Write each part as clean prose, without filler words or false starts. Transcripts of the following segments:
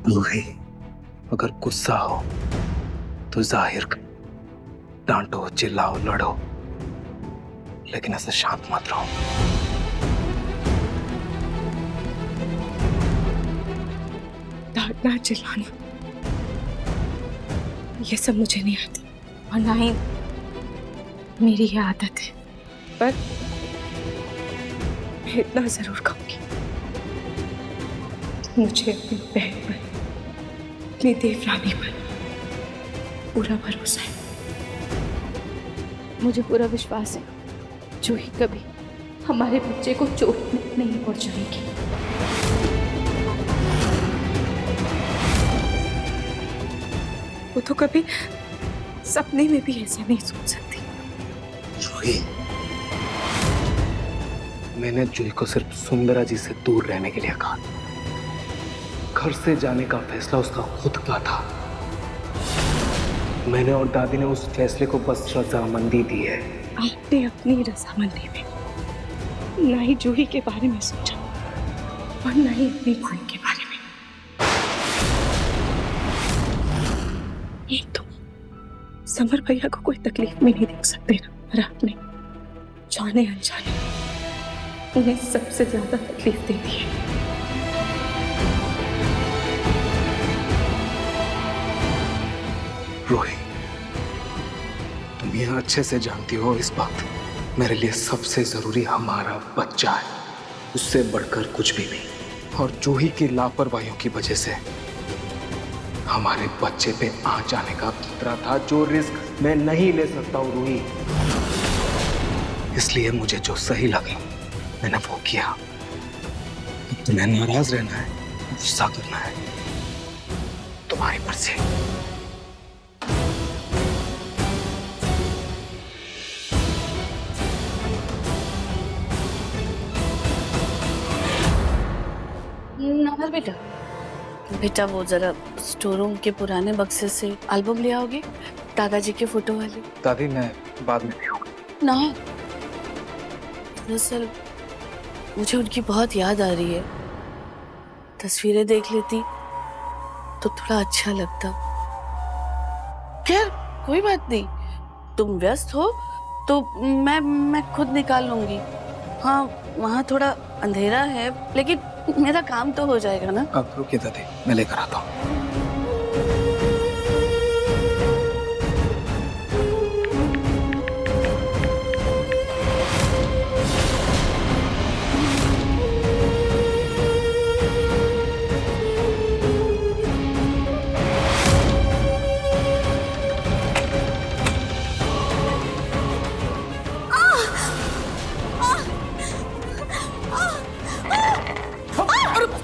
रूही, अगर गुस्सा हो तो जाहिर कर, डांटो, चिल्लाओ, लड़ो, लेकिन ऐसे शांत मत रहो। डांटना, चिल्लाना, ये सब मुझे नहीं आता और ना ही मेरी ये आदत है। पर मैं इतना जरूर कहूंगी, मुझे अपनी बहन पर, अपनी देवरानी पर पूरा भरोसा है। मुझे पूरा विश्वास है जूही कभी हमारे बच्चे को चोट नहीं पहुंचाएगी। वो तो कभी सपने में भी ऐसा नहीं सोच सकती। जूही, मैंने जूही को सिर्फ सुंदरा जी से दूर रहने के लिए कहा। घर से जाने का फैसला उसका खुद का था। मैंने और दादी ने उस फैसले को बस रजामंदी दी है। आपने अपनी रजामंदी में ना ही जूही के बारे में सोचा और ना ही अपनी खून के बारे में। एक तो समर भैया को कोई तकलीफ में नहीं देख सकते ना, पर आपने जाने अनजाने उन्हें सबसे ज्यादा तकलीफ दे दी है। रोही, तुम यह अच्छे से जानती हो इस बात, मेरे लिए सबसे जरूरी हमारा बच्चा है, उससे बढ़कर कुछ भी नहीं। और जूही की लापरवाहियों की वजह से हमारे बच्चे पे आ जाने का खतरा था, जो रिस्क मैं नहीं ले सकता हूं रूही। इसलिए मुझे जो सही लगा मैंने वो किया। तुम्हें नाराज रहना है, गुस्सा करना है, तुम्हारी मर्जी। नमस्ते बेटा। बेटा वो जरा स्टोर रूम के पुराने बक्से से एल्बम ले आओगे, दादाजी के फोटो वाले। दादी, मैं बाद में पीऊंगा। ना, दरअसल मुझे उनकी बहुत याद आ रही है। तस्वीरें देख लेती तो थोड़ा अच्छा लगता। खैर कोई बात नहीं, तुम व्यस्त हो तो मैं खुद निकाल लूंगी। हाँ, वहाँ थोड़ा अंधेरा है, लेकिन मेरा काम तो हो जाएगा ना। अब रुकिए दादी, मैं लेकर आता हूँ।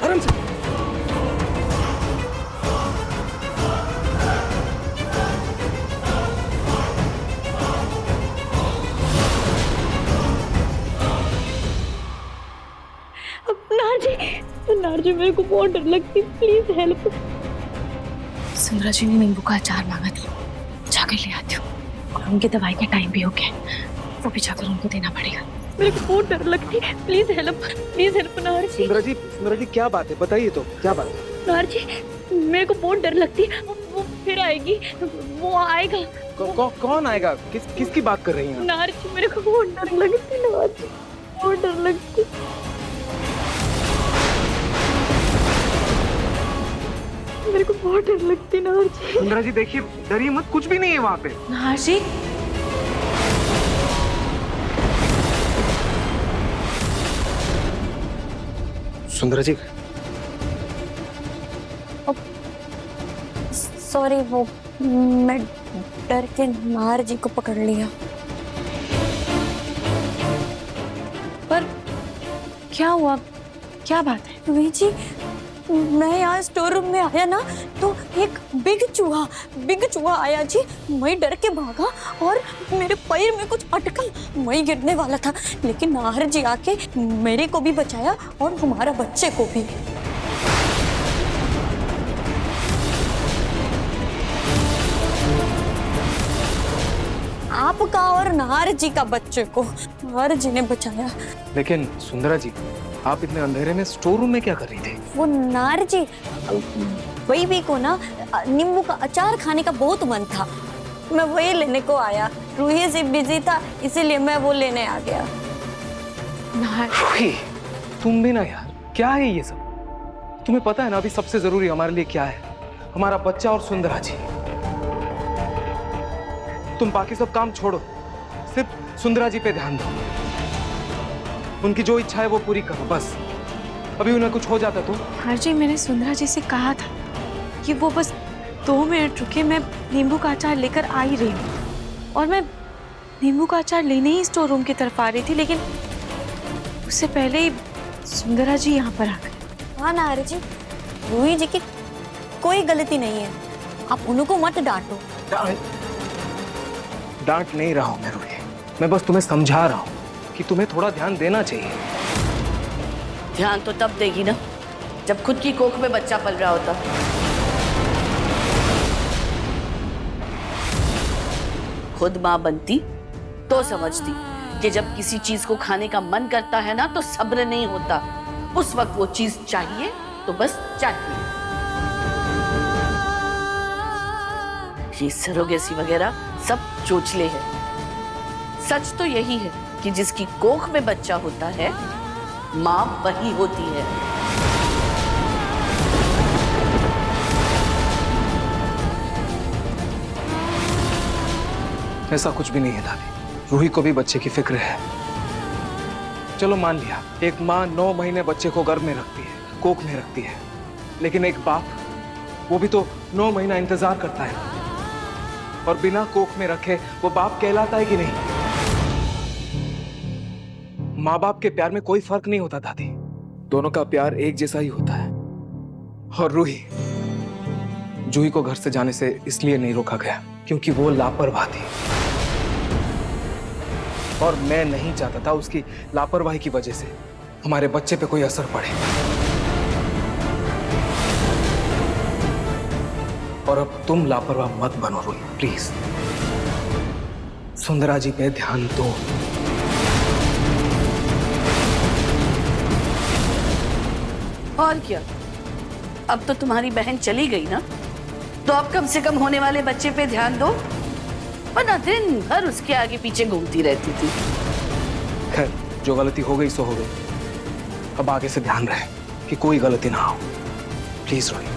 आराम से। नारजी, मेरे को बहुत डर लगती, प्लीज हेल्प। सुंदरा जी ने नींबू का अचार मांगा था, जाकर ले आती हूँ। और उनकी दवाई का टाइम भी हो गया, वो भी जाकर उनको देना पड़ेगा। मेरे को बहुत डर लगती है, प्लीज हेल्प नारजी। सुंदरा जी क्या बात है, बताइए तो क्या बात है। नारजी, मेरे को बहुत डर लगती है, वो फिर आएगी, वो आएगा। कौन आएगा? किसकी बात कर रही हैं? नारजी, मेरे को बहुत डर लगती है, नारजी बहुत डर लगती। मेरे को बहुत डर लगती है नारजी। सुंदरा जी देखिए, डरिए मत, कुछ भी नहीं है वहाँ पे। नारजी, सुंदरा जी, सॉरी, वो मैं डर के नार जी को पकड़ लिया। पर क्या हुआ, क्या बात है? वी जी, मैं यहाँ स्टोर रूम में आया ना, तो एक बिग चूहा आया जी। मैं डर के भागा और मेरे पैर में कुछ अटका, मैं गिरने वाला था, लेकिन नाहर जी आके मेरे को भी बचाया और हमारा बच्चे को भी। आपका और नाहर जी का बच्चे को नाहर जी ने बचाया। लेकिन सुंदरा जी, आप इतने अंधेरे में स्टोर रूम में क्या कर रही थी? वो नाहर जी, वही को ना नींबू का अचार खाने का बहुत मन था। मैं वही लेने को आया। रूही से बिजी था इसीलिए मैं वो लेने आ गया। रूही, तुम भी ना यार, क्या है ये सब? तुम्हें पता है ना अभी सबसे जरूरी हमारे लिए क्या है? हमारा बच्चा और सुंदरा जी। तुम बाकी सब काम छोड़ो, सिर्फ सुंदरा जी पे ध्यान दो। उनकी जो इच्छा है वो पूरी करो बस। अभी उन्हें कुछ हो जाता तो? हाँ जी, मैंने सुंदरा जी से कहा था कि वो बस 2 मिनट रुके, मैं नींबू का अचार लेकर आ ही रही हूँ। और मैं नींबू का अचार लेने ही स्टोर रूम की तरफ आ रही थी, लेकिन उससे पहले ही सुंदरा जी यहाँ पर आ गए। हाँ ना अरे जी, रूही जी की कोई गलती नहीं है, आप उनको मत डांटो। डांट नहीं रहा हूं मैं रूही, मैं बस तुम्हें समझा रहा हूं कि तुम्हें थोड़ा ध्यान देना चाहिए। ध्यान तो तब देगी ना जब खुद की कोख में बच्चा पल रहा होता। खुद मां बनती तो समझती कि जब किसी चीज को खाने का मन करता है ना तो सब्र नहीं होता, उस वक्त वो चीज चाहिए तो बस चाहिए। ये सरोगेसी वगैरह सब चोचले हैं। सच तो यही है कि जिसकी कोख में बच्चा होता है मां वही होती है। ऐसा कुछ भी नहीं है दादी, रूही को भी बच्चे की फिक्र है। चलो मान लिया, एक माँ 9 महीने बच्चे को गर्भ में रखती है, कोख में रखती है, लेकिन एक बाप, वो भी तो 9 महीना इंतजार करता है, और बिना कोख में रखे वो बाप कहलाता है कि नहीं? माँ बाप के प्यार में कोई फर्क नहीं होता दादी, दोनों का प्यार एक जैसा ही होता है। और रूही, जूही को घर से जाने से इसलिए नहीं रोका गया क्योंकि वो लापरवाह थी, और मैं नहीं चाहता था उसकी लापरवाही की वजह से हमारे बच्चे पे कोई असर पड़े। और अब तुम लापरवाह मत बनो रूही, प्लीज। सुंदरा जी पे ध्यान दो। और क्या, अब तो तुम्हारी बहन चली गई ना, तो अब कम से कम होने वाले बच्चे पे ध्यान दो, वरना दिन भर उसके आगे पीछे घूमती रहती थी। खैर, जो गलती हो गई सो हो गई, अब आगे से ध्यान रहे कि कोई गलती ना हो, प्लीज रोही।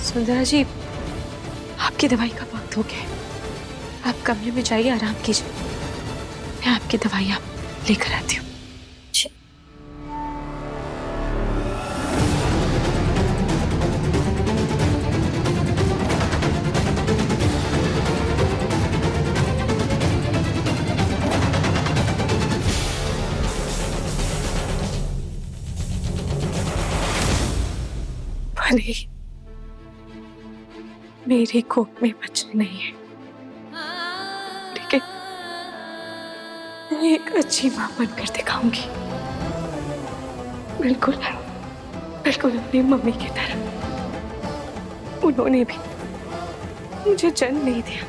सुंदरा जी, आपकी दवाई का वक्त हो गया है, आप कमरे में जाइए, आराम कीजिए। मैं आपकी दवाई आप लेकर आती हूँ। भले ही मेरी कोख में बच्चा नहीं है, लेकिन मैं एक अच्छी मां बनकर दिखाऊंगी, बिल्कुल बिल्कुल अपनी मम्मी की तरह। उन्होंने भी मुझे जन्म नहीं दिया,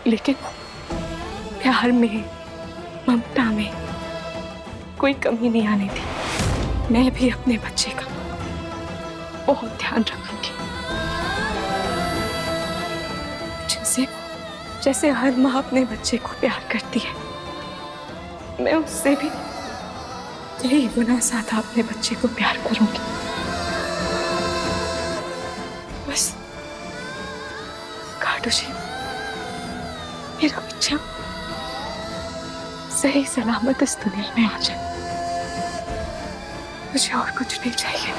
लेकिन प्यार में, ममता में कोई कमी नहीं आने दी। मैं भी अपने बच्चे का बहुत ध्यान रखूंगी, जैसे हर माँ अपने बच्चे को प्यार करती है, मैं उससे भी कई गुना ज्यादा अपने बच्चे को प्यार करूंगी। बस काटू जी, मेरा बच्चा सही सलामत इस दुनिया में आ जाए, मुझे और कुछ नहीं चाहिए।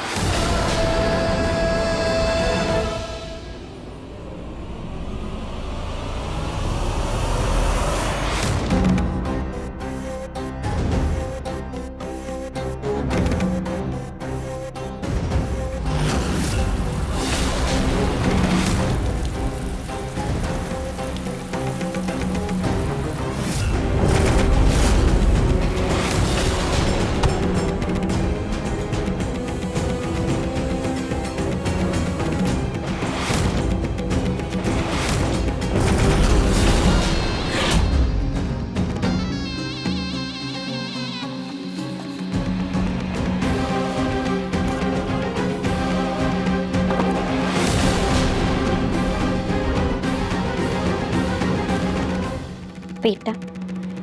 बेटा,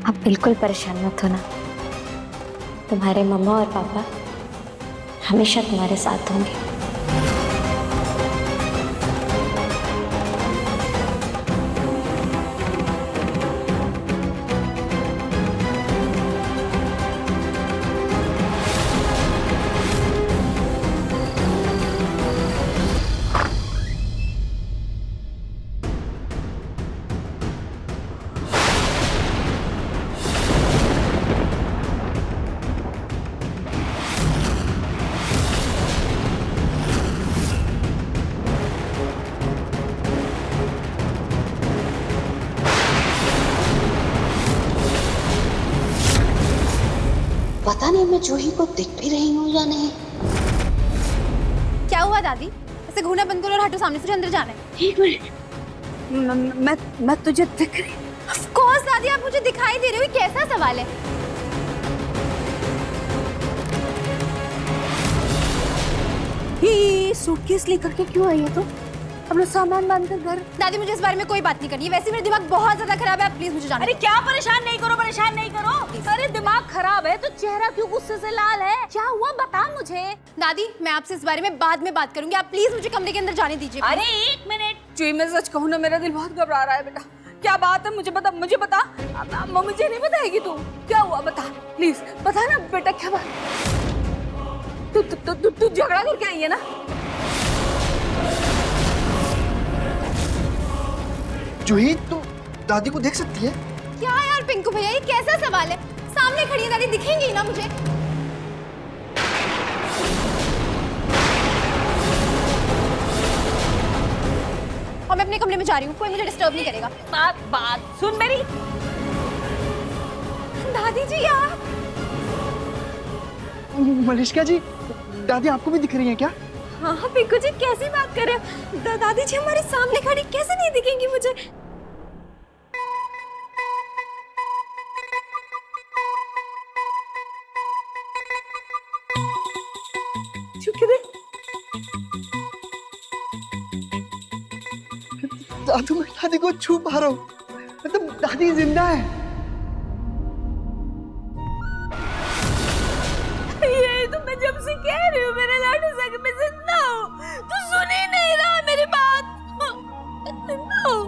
आप बिल्कुल परेशान मत होना। तुम्हारे मम्मा और पापा हमेशा तुम्हारे साथ होंगे। पता नहीं मैं जूही को दिख भी रही हूँ या नहीं। क्या हुआ दादी? ऐसे घूरना बंद करो और हटो, सामने से अंदर जाना है। एक मिनट, मैं तुझे दिख रही। ऑफ कोर्स दादी, आप मुझे दिखाई दे रहे हो, कैसा सवाल है? ये सूटकेस लेकर के क्यों आई है तो? अपना सामान बांध कर घर। दादी मुझे इस बारे में कोई बात नहीं करनी है, वैसे मेरा दिमाग बहुत ज्यादा खराब है, आप प्लीज मुझे जाने अरे दो। क्या परेशान नहीं करो, परेशान नहीं करो। अरे दिमाग खराब है तो चेहरा क्यों गुस्से से लाल है? क्या हुआ बता मुझे। दादी मैं आपसे इस बारे में बाद में बात करूंगी, आप प्लीज मुझे कमरे के अंदर जाने दीजिए। अरे एक मिनट। जी मैं सच कहूँ ना, मेरा दिल बहुत घबरा रहा है बेटा। क्या बात है, मुझे बता, मुझे बता। मुझे नहीं बताएगी तू? क्या हुआ बता, प्लीज बता ना बेटा, क्या बात? तू झगड़ा करके आई है ना? जूही, तुम दादी को देख सकती है? क्या यार पिंकू भैया, ये कैसा सवाल है? सामने खड़ी है दादी, दिखेंगी ना मुझे? और मैं अपने कमरे में जा रही हूँ, कोई मुझे डिस्टर्ब नहीं करेगा। बात सुन मेरी। दादी जी आप? मलिष्का जी, दादी आपको भी दिख रही है क्या? हाँ पिंकू जी, कैसी बात कर रहे हो? दादी जी हमारे सामने खड़ी, कैसे नहीं दिखेंगी मुझे? दादू, मैं दादी को छू पा रहा हूँ, मतलब दादी जिंदा है। ये तो मैं जब से कह रही हूँ मेरे लाडू साहब मैं जिंदा हूँ, तू सुन ही नहीं रहा मेरी बात। जिंदा हूँ।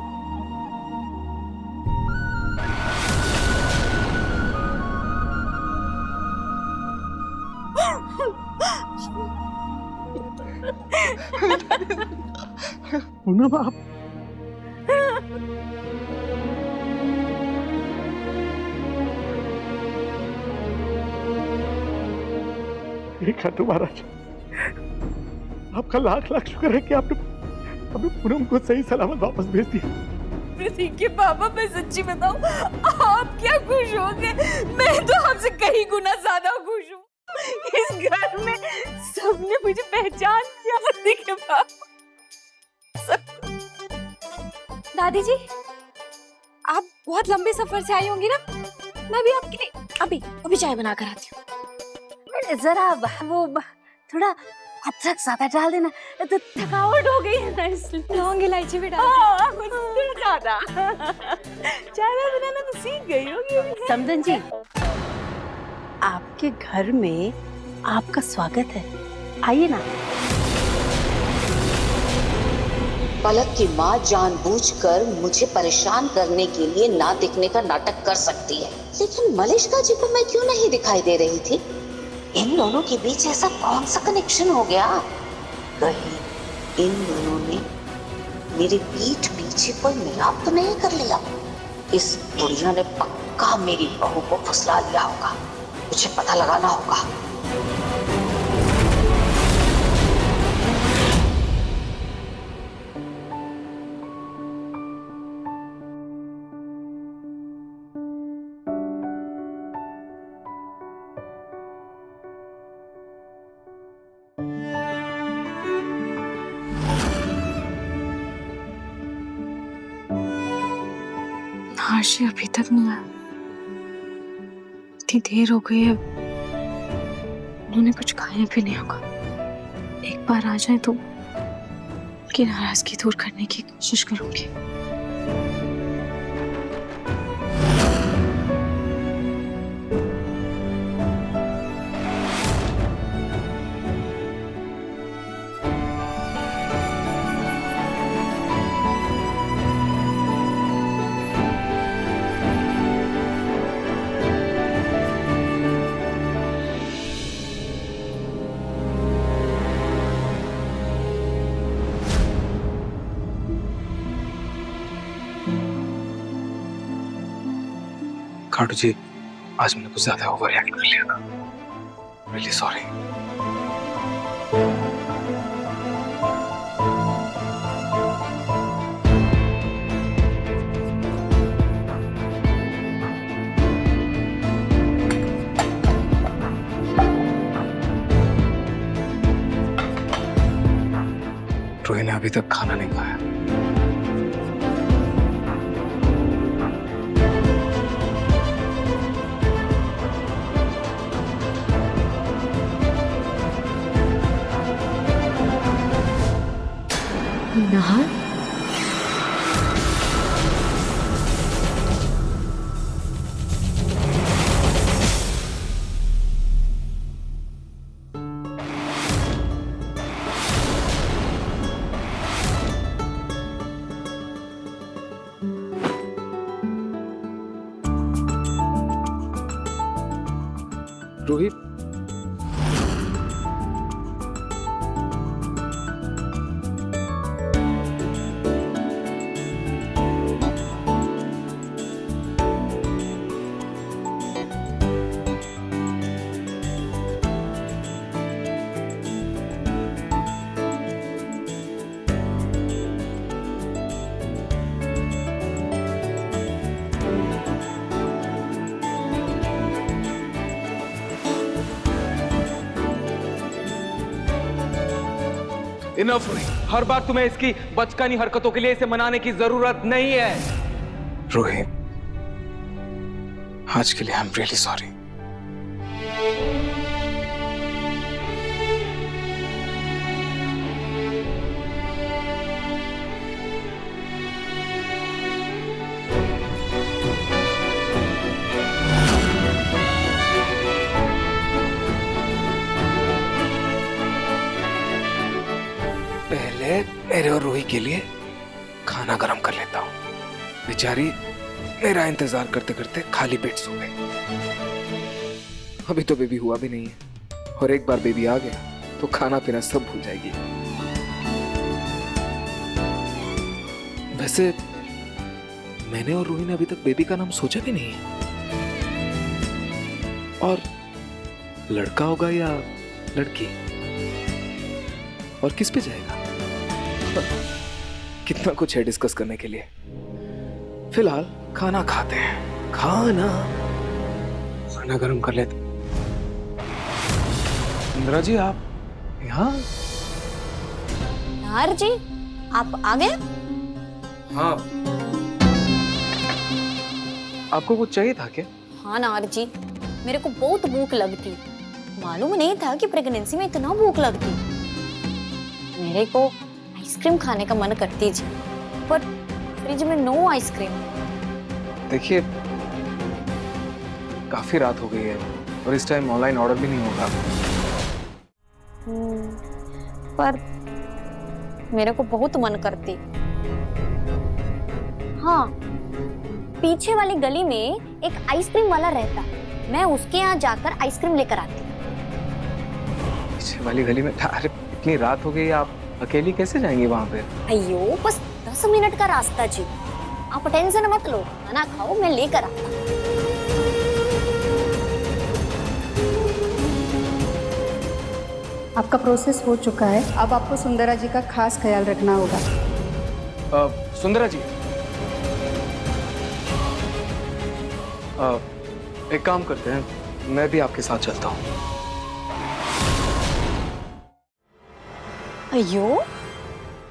पूनम आप, एक हाथ महाराज, आपका लाख लाख शुक्र है कि आपने पूनम को सही सलामत वापस भेज दिया। प्रतीक के पापा, मैं सच्ची बताऊं, आप क्या खुश होंगे, मैं तो आपसे कहीं गुना ज्यादा खुश हूँ। इस घर में सबने मुझे पहचान लिया प्रतीक के पापा। दादी जी आप बहुत लंबे सफर से आई होंगी ना, मैं भी आपके लिए अभी चाय बना कर आती हूँ। जरा वो थोड़ा अदरक ज्यादा डाल देना, तो थकावट हो गई है ना इसलिए। लौंग इलायची भी डाल। हाँ, मुझसे ज्यादा चाय बनाना तो सीख गई होगी। समदन जी, आपके घर में आपका स्वागत है, आइए ना। पलक की माँ जानबूझकर मुझे परेशान करने के लिए ना दिखने का नाटक कर सकती है, लेकिन मलिष्का जी को मैं क्यों नहीं दिखाई दे रही थी? इन दोनों के बीच ऐसा कौन सा कनेक्शन हो गया? कहीं इन दोनों ने मेरी पीठ पीछे कोई मिलाप तो नहीं कर लिया? इस बुढ़िया ने पक्का मेरी बहू को फुसला लिया होगा, मुझे पता लगाना होगा। आशी अभी तक नहीं आया, इतनी देर हो गई है, उन्होंने कुछ खाया भी नहीं होगा। एक बार आ जाए तो उनकी नाराजगी दूर करने की कोशिश करूंगी। खाटू जी, आज मैंने कुछ ज्यादा ओवर रिएक्ट कर लिया था। Really sorry. रोही ने अभी तक खाना नहीं खाया। नहार रोहित, इनफ रोही, हर बार तुम्हें इसकी बचकानी हरकतों के लिए इसे मनाने की जरूरत नहीं है। रोहित, आज के लिए आई एम रियली सॉरी। पहले मेरे और रूही के लिए खाना गरम कर लेता हूँ। बेचारी मेरा इंतजार करते करते खाली पेट सो गई। अभी तो बेबी हुआ भी नहीं है, और एक बार बेबी आ गया तो खाना पीना सब भूल जाएगी। वैसे मैंने और रूही ने अभी तक बेबी का नाम सोचा भी नहीं है। और लड़का होगा या लड़की, और किस पे जाएगा? कितना कुछ है डिस्कस करने के लिए। फिलहाल खाना खाते हैं। खाना गरम कर लेते। इंदिरा जी, आप यहाँ? नार जी, आप आ गए? हाँ। आपको कुछ चाहिए था क्या? हाँ नार जी, मेरे को बहुत भूख लगती। मालूम नहीं था कि प्रेगनेंसी में इतना भूख लगती। मेरे को आइसक्रीम खाने का मन करती जी, पर फ्रिज में नो आइसक्रीम। देखिए, काफी रात हो गई है और इस टाइम ऑनलाइन ऑर्डर भी नहीं होगा। पर मेरे को बहुत मन करती। हाँ, पीछे वाली गली में एक आइसक्रीम वाला रहता, मैं उसके यहाँ जाकर आइसक्रीम लेकर आती। पीछे वाली गली में? अरे इतनी रात हो गई, आप अकेली कैसे जाएंगी वहां पे? अयो, बस 10 मिनट का रास्ता जी, आप टेंशन मत लो, खाना खाओ, मैं लेकर आता। आपका प्रोसेस हो चुका है, अब आपको सुंदरा जी का खास ख्याल रखना होगा। सुंदरा जी, एक काम करते हैं, मैं भी आपके साथ चलता हूँ। अयो,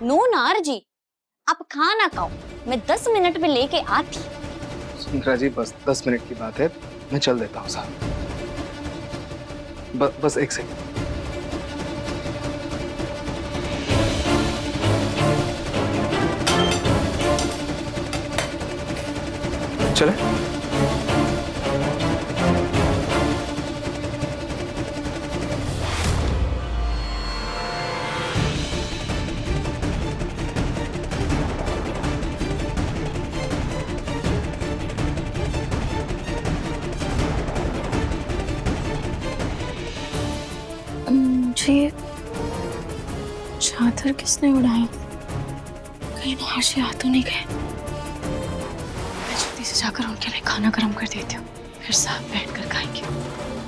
नो नार जी, आप खाना खाओ, मैं 10 मिनट में लेके आती। सुंदरा जी, बस 10 मिनट की बात है, मैं चल देता हूँ साथ। बस एक सेकंड। चले? मुझे चादर किसने उड़ाई? कहीं बाहर से आ तो नहीं गए? मैं जल्दी से जाकर उनके लिए खाना गर्म कर देती हूँ, फिर साथ बैठ कर खाएंगे।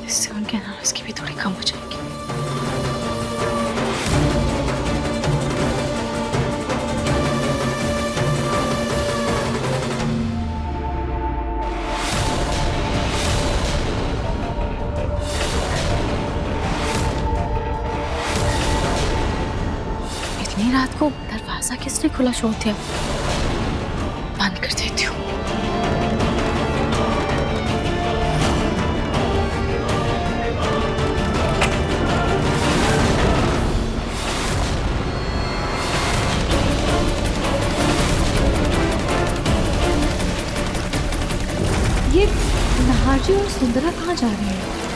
इससे उनके नाराजगी भी थोड़ी कम हो जाएगी। इतनी रात को दरवाजा किसने खुला छोड़ दिया? बंद कर देती हूँ। ये नहार जी और सुंदरा कहाँ जा रहे हैं?